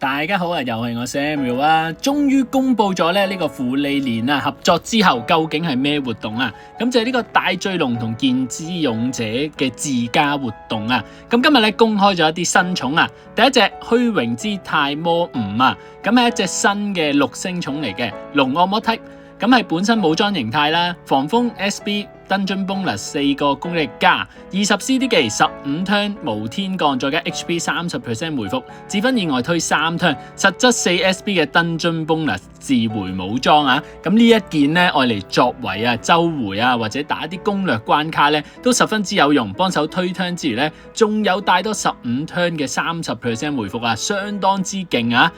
大家好啊，又係我 Samuel 啊，終於公布咗呢個芙莉蓮啊合作之後，究竟係咩活動啊？咁就係呢個大醉龍同劍之勇者嘅自家活動啊！咁今日咧公開咗一啲新寵啊，第一隻虛榮之泰魔吾啊，咁係一隻新嘅6星寵嚟嘅龍惡魔 type， 咁係本身武裝形態啦，防風 SB。Dungeon Bonus 4個攻擊力加20 CD 技15 turn 無天降，再加 HP 30% 回復，自分意外推3 turn，實質4 SB 嘅 Dungeon Bonus 自回武裝啊！咁呢一件呢，愛嚟作為啊周回啊或者打啲攻略關卡呢，都十分之有用，幫手推 turn 之餘呢，仲有帶多15 turn 嘅30% 回復啊，相當之勁啊！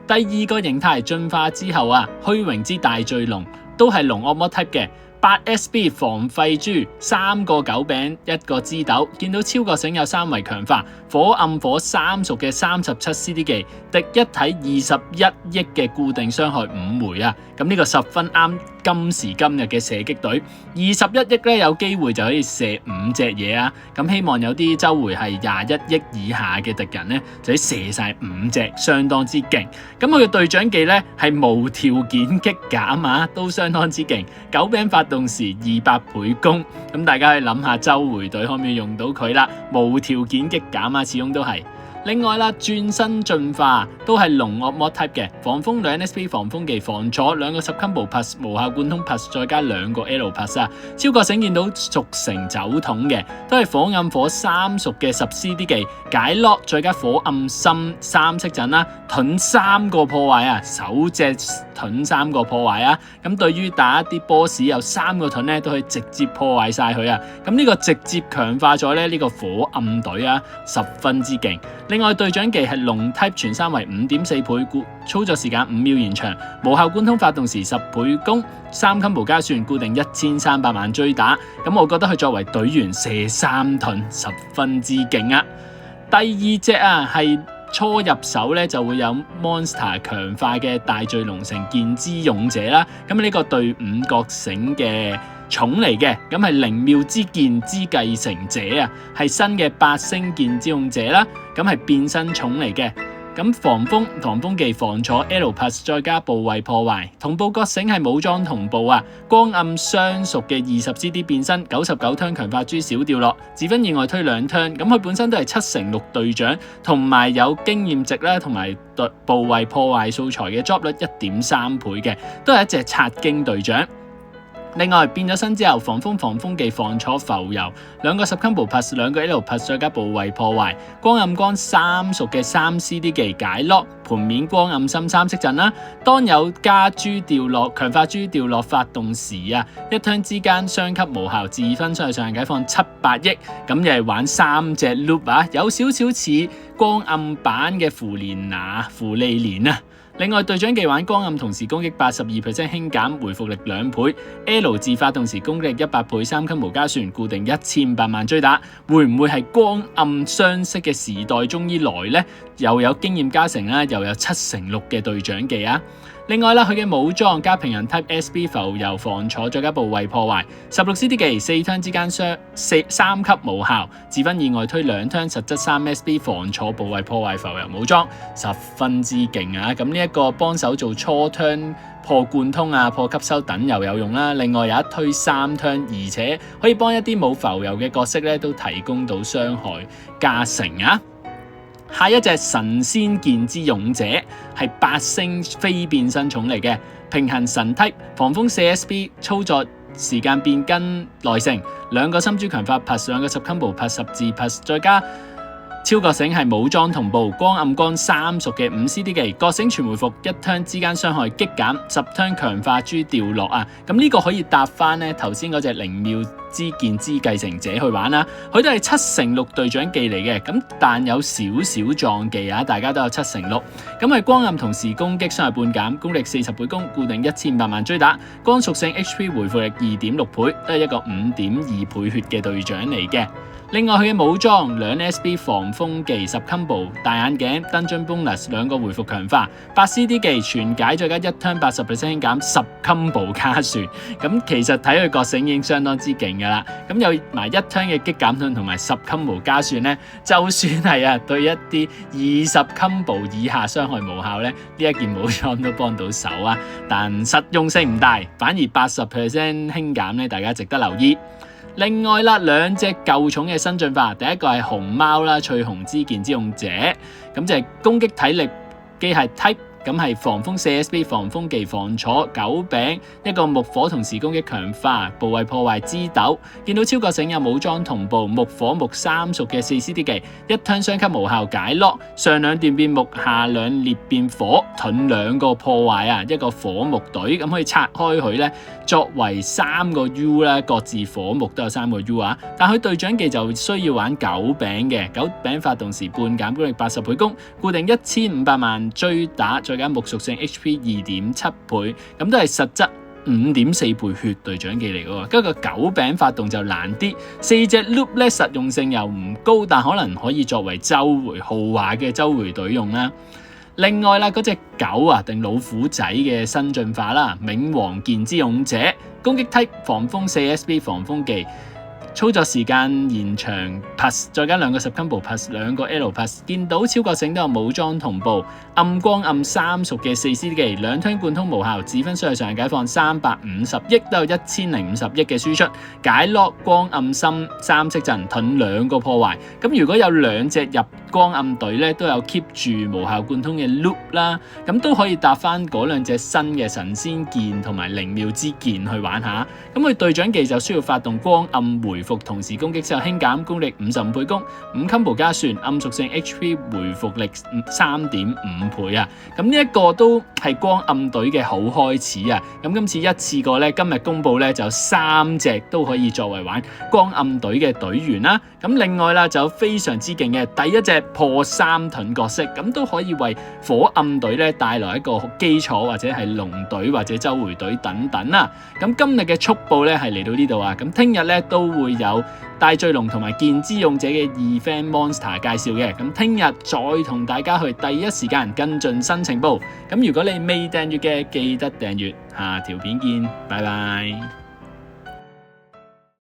第二個形態進化之後啊，虛榮之大醉龍都係龍惡魔 type 嘅。8 SB 防廢珠3個九餅1個枝豆，見到超覺醒有3維強化，火暗火3屬嘅37 CD 技，敵一體21億嘅固定傷害5枚啊！咁呢個十分啱今時今日嘅射擊隊，21億咧有機會就可以射5隻嘢啊！咁希望有啲周回係21億以下嘅敵人咧，就可以射晒5隻，相當之勁。咁佢嘅隊長技咧係無條件擊減啊，都相當之勁。九餅發動時200倍攻，咁大家可以諗下周回隊可唔可以用到佢啦？無條件擊減啊，始終都係。另外啦，轉身進化都係龍惡魔 type 嘅，防風2 SP 防風技防阻2個10 combo plus 無效貫通 plus 再加2個 L plus 啊！超覺醒見到屬成酒桶嘅，都係火暗火3屬嘅10 CD 技解 lock 再加火暗心3色陣啦，盾3個破壞啊，首隻盾3個破壞啊！咁對於打一啲 boss 有3個盾咧，都可以直接破壞晒佢啊！咁呢個直接強化咗咧呢個火暗隊啊，十分之勁。另外隊長技係龍 type 全3為 5.4 倍，操作時間5秒延長，無效貫通發動時10倍攻，3 combo 加算固定1300萬追打。咁我覺得佢作為隊員射3盾十分之勁啊！第二隻啊係初入手咧就會有 monster 強化嘅大醉龍城劍之勇者啦。咁呢個隊伍覺醒嘅寵嚟嘅，咁係靈妙之劍之繼承者啊，係新嘅8星劍之勇者啦，咁係變身寵嚟嘅。咁防風技防阻 L plus 再加部位破壞，同步覺醒係武裝同步啊，光暗相屬嘅20 CD 變身99 turn 強化珠小掉落，自分意外推2 turn， 咁佢本身都係7/6隊長，同埋有經驗值啦，同埋部位破壞素材嘅 drop 率 1.3 倍嘅，都係一隻刷經隊長。另外變咗身之後，防風技防坐浮游2個10 combo plus 2個 L plus 再加部位破壞，光暗光3屬嘅3 CD 技解 lock 盤面光暗心3色陣啦。當有加珠掉落強化珠掉落發動時啊，一 turn 之間雙級無效，自分傷害上限解放700億，咁又係玩3隻 loop 啊，有少少似光暗版嘅芙莉蓮啊。另外隊長技玩光暗同時攻擊82% 輕減回復力2倍 ，L 字發動時攻擊力100倍3級無加算，固定1500萬追打，會唔會係光暗相識嘅時代終於來呢？又有經驗加成啦，又有7/6嘅隊長技啊！另外啦，佢嘅武裝加平衡 type SB 浮游防坐再加部位破壞16 CD 技4 turn 之間3級無效，自分意外推2 turn 實質3 SB 防坐部位破壞浮游武裝，十分之勁啊！咁呢一個幫手做初 turn 破貫通啊、破吸收等又有用啦。另外有一推3 turn， 而且可以幫一啲冇浮游嘅角色咧都提供到傷害加成啊！下一隻神仙劍之勇者係8星非變身寵嚟嘅，平衡神 type 防風4 SB 操作時間變更耐性2個心珠強化 plus 2個10 combo plus 10字 plus 再加超覺醒係武裝同步，光暗光3屬嘅5 CD 技，覺醒全回復1 turn 之間傷害擊減10 turn 強化珠掉落啊！咁呢個可以搭翻咧頭先嗰隻靈妙之劍之繼承者去玩啦，佢都係7/6隊長技嚟嘅，咁但有少少撞技啊，大家都有7/6，咁係光暗同時攻擊傷害半減，攻力40倍攻，固定1500萬追打，光屬性 HP 回復力 2.6 倍，都係一個 5.2 倍血嘅隊長嚟嘅。另外佢嘅武裝2 SB 防風技10 combo 大眼鏡 Dungeon Bonus 2個回復強化8 CD 技全解再加1 turn 80% 輕減10 combo 加算，咁其實睇佢覺醒已經相當之勁噶啦。咁有埋一槍嘅擊減盾同埋10 combo 加算咧，就算係對一啲20 combo 以下傷害無效咧，呢一件武裝都幫到手啊。但實用性唔大，反而80% 輕減咧，大家值得留意。另外啦，兩隻舊寵嘅新進化，第一個係熊貓啦，翠紅之劍之勇者，咁就係攻擊體力機械 type。咁係防風4 SP 防風技防坐9餅，一個木火同時攻擊強化，部位破壞之斗。見到超覺醒有武裝同步，木火木3屬嘅4 CD 技，一 turn 雙級無效解 lock，上兩段變木，下兩裂變火，盾2個破壞啊，一個火木隊咁可以拆開佢咧，作為3個 U 啦，各自火木都有3個 U 啊。但佢隊長技就需要玩9餅嘅，9餅發動時半減攻力80倍攻，固定1500萬追打。再加木屬性 HP 2.7倍，咁都係實質5.4倍血隊長技嚟嘅喎。跟住個9餅發動就難啲，4隻 loop 咧實用性又唔高，但可能可以作為周回豪華嘅周回隊用啦。另外啦，嗰隻狗啊定老虎仔嘅新進化啦，冥王劍之勇者，攻擊 type 防風4 SP 防風技。操作時間延長 plus 再加2個10 combo plus 2個 L plus， 見到超覺醒都有武裝同步，暗光暗3屬嘅4 CD 技，2 turn貫通無效，指分傷害上解放350億，都有1050億嘅輸出，解 lock 光暗深3色陣，盾2個破壞。咁如果有2隻入光暗隊咧，都有 keep 住無效貫通嘅 loop 啦，咁都可以搭翻嗰2隻新嘅神仙劍同埋靈妙之劍去玩下。咁佢隊長技就需要發動光暗回復，同時攻擊之後輕減攻力55倍攻，5 combo 加算，暗屬性 HP 回復力3.5倍啊！咁呢一個都係光暗隊嘅好開始啊！咁今次一次過咧，今日公布咧就3隻都可以作為玩光暗隊嘅隊員啦。咁另外啦，就非常之勁嘅第一隻破3盾角色，咁都可以為火暗隊咧帶來一個基礎，或者係龍隊或者周回隊等等啦。咁今日嘅速報咧係嚟到呢度啊！咁聽日咧都會有大醉龍同埋劍之勇者嘅Event Monster 介紹嘅，咁聽日再同大家去第一時間跟進新情報。咁如果你未訂閱嘅，記得訂閱。下條片見，拜拜。